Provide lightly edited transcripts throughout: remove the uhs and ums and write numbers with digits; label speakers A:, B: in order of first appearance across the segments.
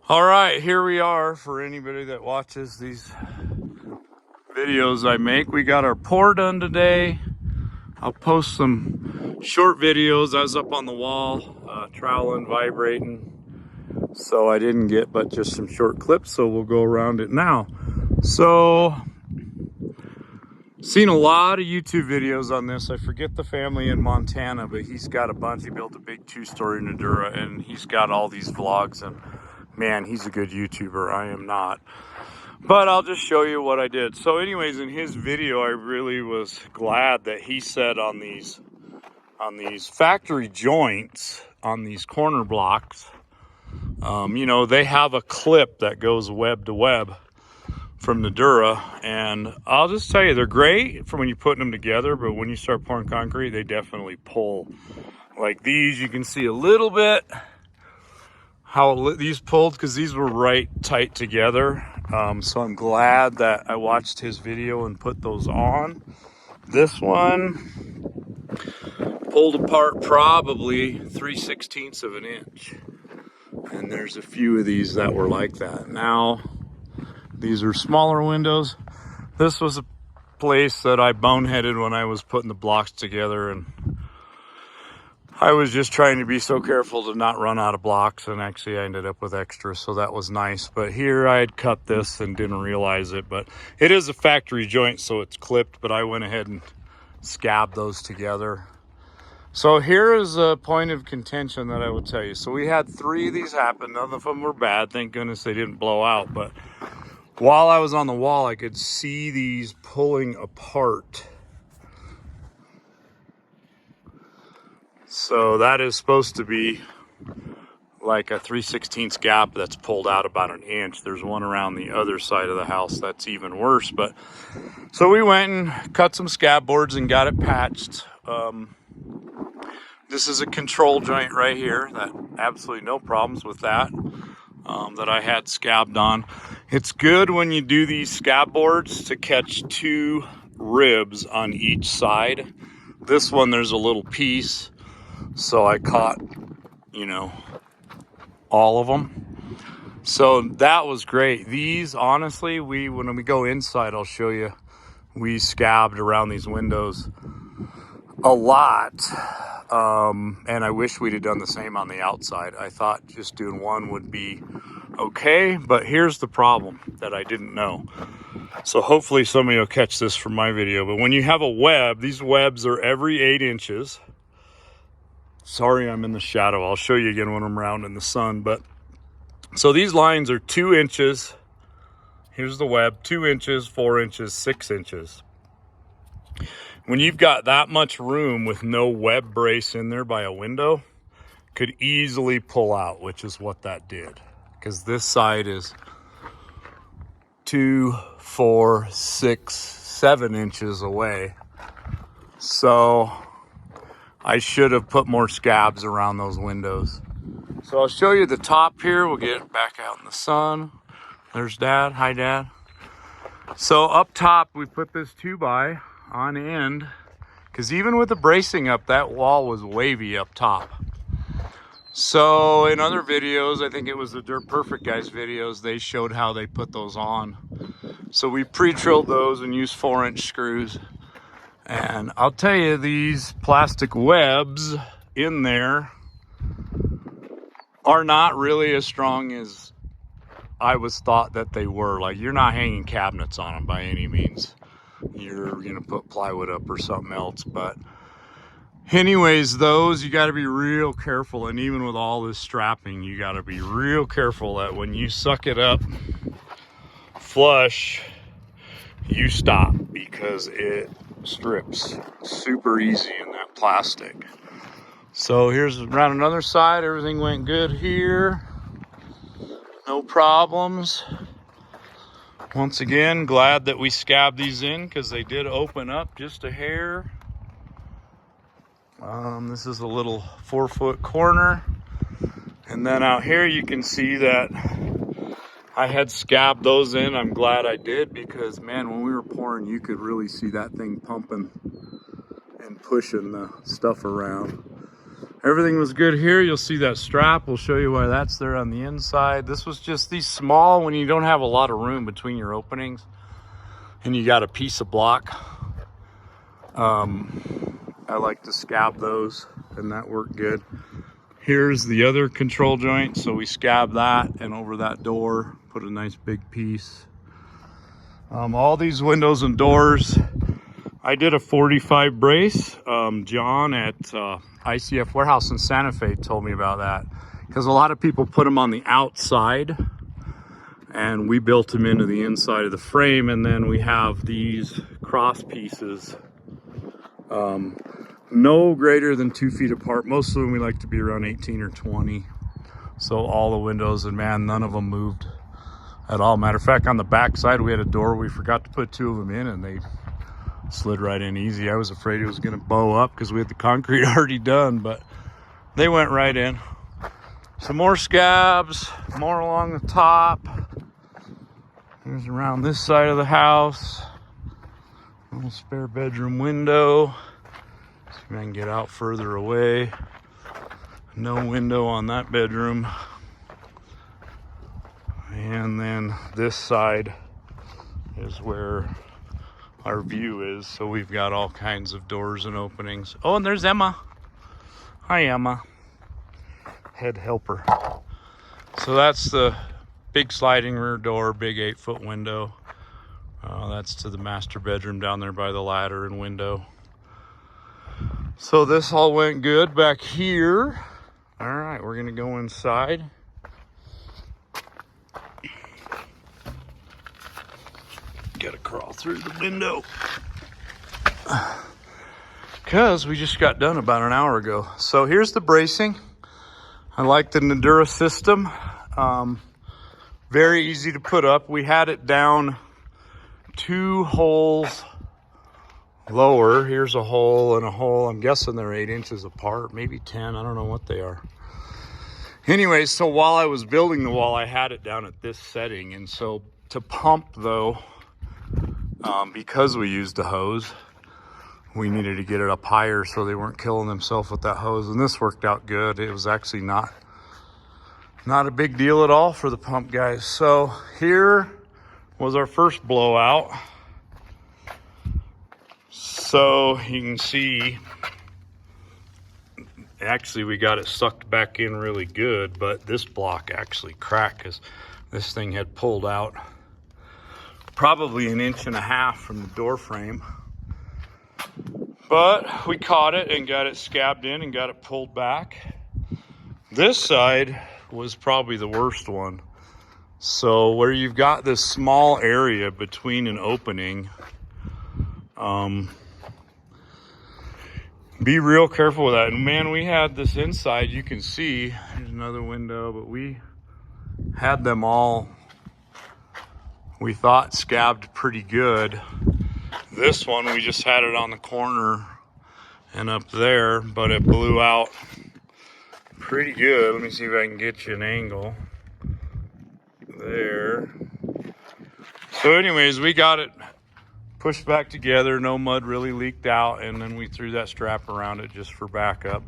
A: All right, here we are for anybody that watches these videos I make. We got our pour done today. I'll post some short videos. I was up on the wall, troweling, vibrating. So I didn't get but just some short clips, so we'll go around it now. So, seen a lot of YouTube videos on this. I forget the family in Montana, but he's got a bunch. He built a big 2-story Nudura, and he's got all these vlogs, and man, he's a good YouTuber. I am not. But I'll just show you what I did. So anyways, in his video, I really was glad that he said on these factory joints, on these corner blocks, you know, they have a clip that goes web to web from Nudura, and I'll just tell you, they're great for when you're putting them together, but when you start pouring concrete, they definitely pull. Like these, you can see a little bit how these pulled, because these were right tight together. So I'm glad that I watched his video and put those on. This one pulled apart probably 3/16 of an inch. And there's a few of these that were like that. Now, these are smaller windows. This was a place that I boneheaded when I was putting the blocks together, and I was just trying to be so careful to not run out of blocks, and actually I ended up with extra, so that was nice. But here I had cut this and didn't realize it, but it is a factory joint, so it's clipped, but I went ahead and scabbed those together. So here is a point of contention that I will tell you. So we had 3 of these happen. None of them were bad. Thank goodness they didn't blow out. But while I was on the wall, I could see these pulling apart. So that is supposed to be like a 3/16 gap that's pulled out about an inch. There's one around the other side of the house that's even worse. But so we went and cut some scab boards and got it patched. This is a control joint right here. That absolutely no problems with that. That I had scabbed on. It's good when you do these scab boards to catch 2 ribs on each side. This one, there's a little piece, so I caught, you know, all of them. So that was great. These, honestly, when we go inside, I'll show you, we scabbed around these windows a lot. And I wish we'd have done the same on the outside. I thought just doing one would be okay, but here's the problem that I didn't know. So hopefully somebody will catch this from my video. But when you have a web, these webs are every 8 inches. Sorry, I'm in the shadow. I'll show you again when I'm around in the sun. But so these lines are 2 inches. Here's the web, 2 inches, 4 inches, 6 inches. When you've got that much room with no web brace in there by a window, could easily pull out, which is what that did. Because this side is 2, 4, 6, 7 inches away. So I should have put more scabs around those windows. So I'll show you the top here. We'll get it back out in the sun. There's Dad. Hi, Dad. So up top, we put this 2x on end, because even with the bracing up, that wall was wavy up top. So in other videos, I think it was the Dirt Perfect guys videos, they showed how they put those on. So we pre-drilled those and used 4-inch screws. And I'll tell you, these plastic webs in there are not really as strong as I was thought that they were. Like, you're not hanging cabinets on them by any means. You're gonna put plywood up or something else. But anyways, those, you got to be real careful. And even with all this strapping, you got to be real careful that when you suck it up flush, you stop, because it strips super easy in that plastic. So here's around another side. Everything went good here, no problems. Once again, glad that we scabbed these in, because they did open up just a hair. This is a little 4-foot corner. And then out here you can see that I had scabbed those in. I'm glad I did, because man, when we were pouring, you could really see that thing pumping and pushing the stuff around. Everything was good here. You'll see that strap. We'll show you why that's there on the inside. This was just these small, when you don't have a lot of room between your openings and you got a piece of block. I like to scab those, and that worked good. Here's the other control joint. So we scab that, and over that door, put a nice big piece. All these windows and doors, I did a 45 brace. John at ICF Warehouse in Santa Fe told me about that, because a lot of people put them on the outside, and we built them into the inside of the frame. And then we have these cross pieces, no greater than 2 feet apart. Most of them we like to be around 18 or 20. So all the windows, and man, none of them moved at all. Matter of fact, on the back side we had a door, we forgot to put 2 of them in, and they slid right in easy. I was afraid it was going to bow up because we had the concrete already done, but they went right in. Some more scabs, more along the top. Here's around this side of the house. Little spare bedroom window. See if I can get out further away. No window on that bedroom. And then this side is where our view is. So we've got all kinds of doors and openings. Oh, and there's Emma. Hi, Emma. Head helper. So that's the big sliding rear door, big 8-foot window. That's to the master bedroom down there by the ladder and window. So this all went good back here. All right, we're gonna go inside. Gotta crawl through the window, because we just got done about an hour ago. So here's the bracing. I like the Nudura system. Very easy to put up. We had it down 2 holes lower. Here's a hole and a hole. I'm guessing they're 8 inches apart, maybe 10. I don't know what they are. Anyway, so while I was building the wall, I had it down at this setting. And so to pump though, because we used a hose, we needed to get it up higher so they weren't killing themselves with that hose. And this worked out good. It was actually not a big deal at all for the pump guys. So here was our first blowout. So you can see, actually we got it sucked back in really good, but this block actually cracked because this thing had pulled out probably 1.5 inches from the door frame. But we caught it and got it scabbed in and got it pulled back. This side was probably the worst one. So where you've got this small area between an opening, be real careful with that. And man, we had this inside, you can see, there's another window, but we had them all, we thought, scabbed pretty good. This one, we just had it on the corner and up there, but it blew out pretty good. Let me see if I can get you an angle there. So anyways, we got it pushed back together. No mud really leaked out, and then we threw that strap around it just for backup.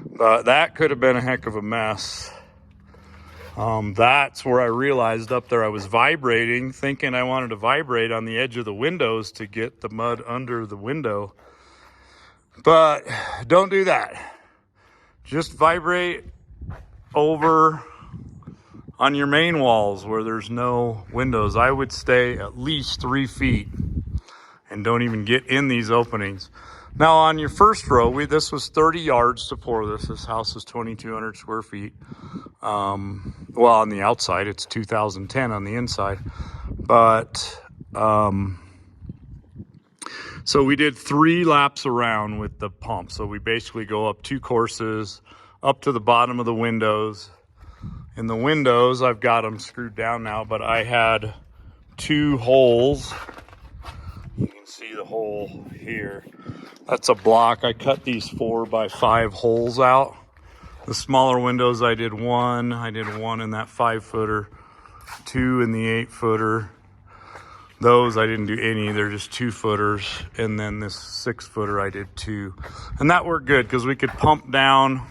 A: But that could have been a heck of a mess. That's where I realized up there I was vibrating, thinking I wanted to vibrate on the edge of the windows to get the mud under the window. But don't do that. Just vibrate over on your main walls where there's no windows. I would stay at least 3 feet and don't even get in these openings. Now on your first row, this was 30 yards to pour this. This house is 2,200 square feet. Well, on the outside, it's 2,010 on the inside. But, so we did 3 laps around with the pump. So we basically go up 2 courses, up to the bottom of the windows. In the windows, I've got them screwed down now, but I had 2 holes. You can see the hole here. That's a block. I cut these 4x5 holes out. The smaller windows, I did 1. I did 1 in that 5-footer, 2 in the 8-footer. Those I didn't do any. They're just 2-footers. And then this 6-footer I did 2. And that worked good because we could pump down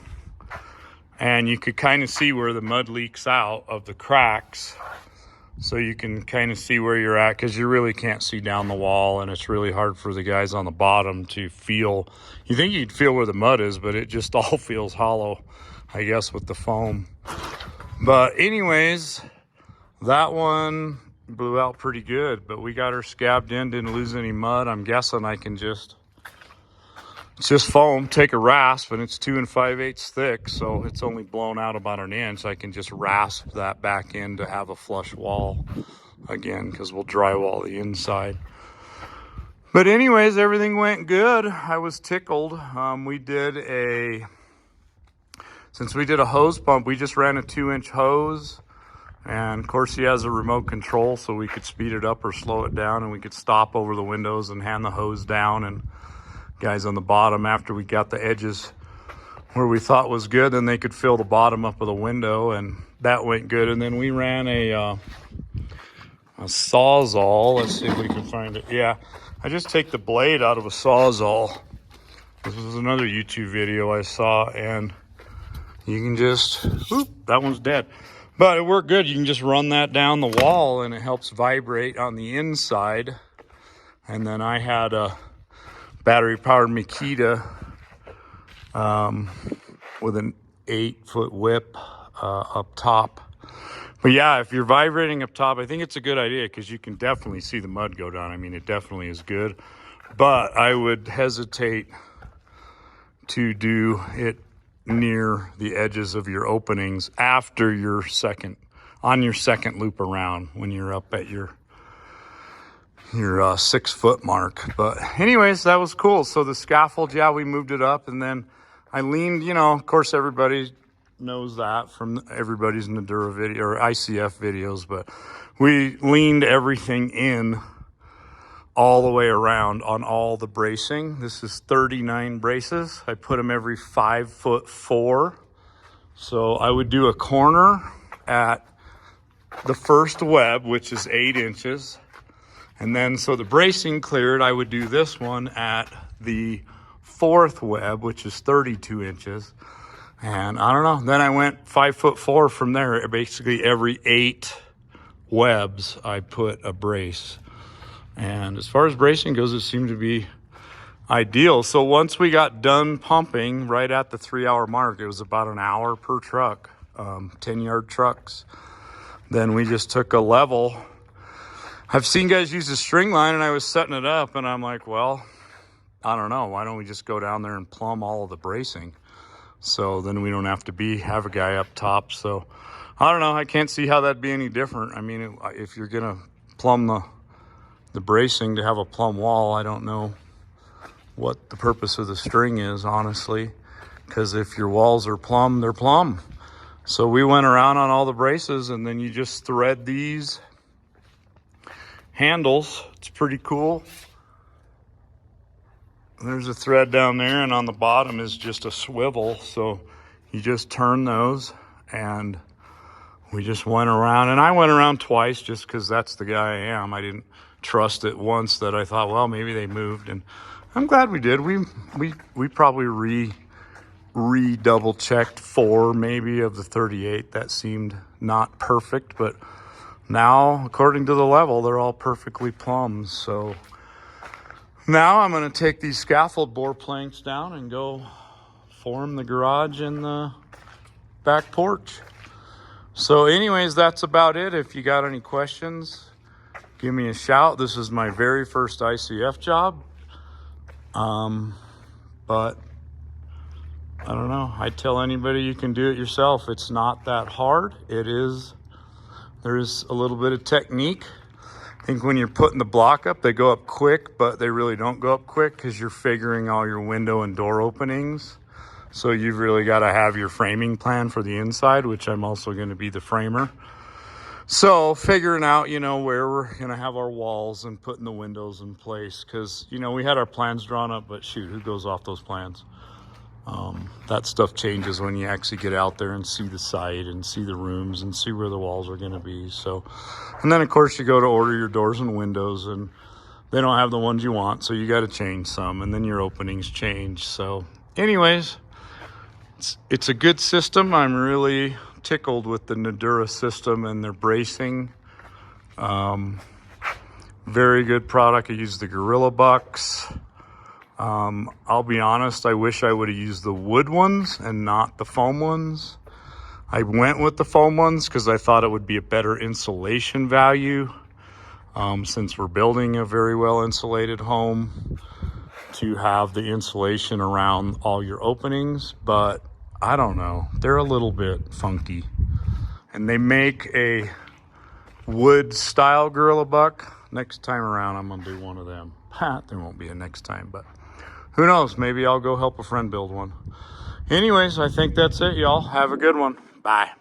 A: and you could kind of see where the mud leaks out of the cracks. So you can kind of see where you're at because you really can't see down the wall, and it's really hard for the guys on the bottom to feel. You think you'd feel where the mud is, but it just all feels hollow, I guess, with the foam. But anyways, that one blew out pretty good, but we got her scabbed in, didn't lose any mud. I'm guessing I can just, it's just foam, take a rasp, and it's 2 5/8 thick, so it's only blown out about an inch. I can just rasp that back in to have a flush wall again, because we'll drywall the inside. But anyways, everything went good. I was tickled. Since we did a hose pump, we just ran a 2-inch hose. And of course he has a remote control, so we could speed it up or slow it down, and we could stop over the windows and hand the hose down. And guys on the bottom, after we got the edges where we thought was good, then they could fill the bottom up of the window, and that went good. And then we ran a Sawzall. Let's see if we can find it. Yeah, I just take the blade out of a Sawzall. This was another YouTube video I saw, and you can just, whoop, that one's dead. But it worked good. You can just run that down the wall and it helps vibrate on the inside. And then I had a battery-powered Makita with an 8-foot whip up top. But yeah, if you're vibrating up top, I think it's a good idea because you can definitely see the mud go down. I mean, it definitely is good. But I would hesitate to do it near the edges of your openings after on your second loop around, when you're up at your 6-foot mark. But anyways, that was cool. So the scaffold, yeah, we moved it up, and then I leaned, of course everybody knows that from everybody's Nudura video or ICF videos, but we leaned everything in all the way around on all the bracing. This is 39 braces. I put them every 5'4". So I would do a corner at the first web, which is 8 inches. And then, so the bracing cleared, I would do this one at the 4th web, which is 32 inches. And I don't know, then I went 5'4" from there. Basically every 8 webs, I put a brace. And as far as bracing goes, it seemed to be ideal. So once we got done pumping, right at the 3-hour mark, it was about an hour per truck, 10-yard trucks. Then we just took a level. I've seen guys use a string line, and I was setting it up, and I'm like, well, I don't know. Why don't we just go down there and plumb all of the bracing? So then we don't have to have a guy up top. So I don't know. I can't see how that'd be any different. I mean, if you're going to plumb the bracing to have a plumb wall, I don't know what the purpose of the string is, honestly, because if your walls are plumb, they're plumb. So we went around on all the braces, and then you just thread these handles. It's pretty cool. There's a thread down there, and on the bottom is just a swivel, so you just turn those, and we just went around. And I went around twice just because that's the guy I am. I didn't trust it once that I thought, well, maybe they moved, and I'm glad we did. We probably double checked 4 maybe of the 38 that seemed not perfect, but now according to the level, they're all perfectly plumb. So now I'm going to take these scaffold bore planks down and go form the garage and the back porch. So anyways, that's about it. If you got any questions, give me a shout. This is my very first ICF job. But I don't know. I tell anybody you can do it yourself. It's not that hard. There's a little bit of technique. I think when you're putting the block up, they go up quick, but they really don't go up quick because you're figuring all your window and door openings. So you've really got to have your framing plan for the inside, which I'm also going to be the framer. So figuring out, where we're going to have our walls and putting the windows in place, because, we had our plans drawn up, but shoot, who goes off those plans? That stuff changes when you actually get out there and see the site and see the rooms and see where the walls are going to be. So, and then of course you go to order your doors and windows, and they don't have the ones you want, so you got to change some, and then your openings change. So anyways, it's a good system. I'm really tickled with the Nudura system and their bracing. Very good product. I use the Gorilla Bucks. I'll be honest, I wish I would have used the wood ones and not the foam ones. I went with the foam ones because I thought it would be a better insulation value, since we're building a very well insulated home, to have the insulation around all your openings. But I don't know, they're a little bit funky. And they make a wood style Gorilla Buck. Next time around, I'm gonna do one of them. There won't be a next time, but who knows? Maybe I'll go help a friend build one. Anyways, I think that's it, y'all. Have a good one. Bye.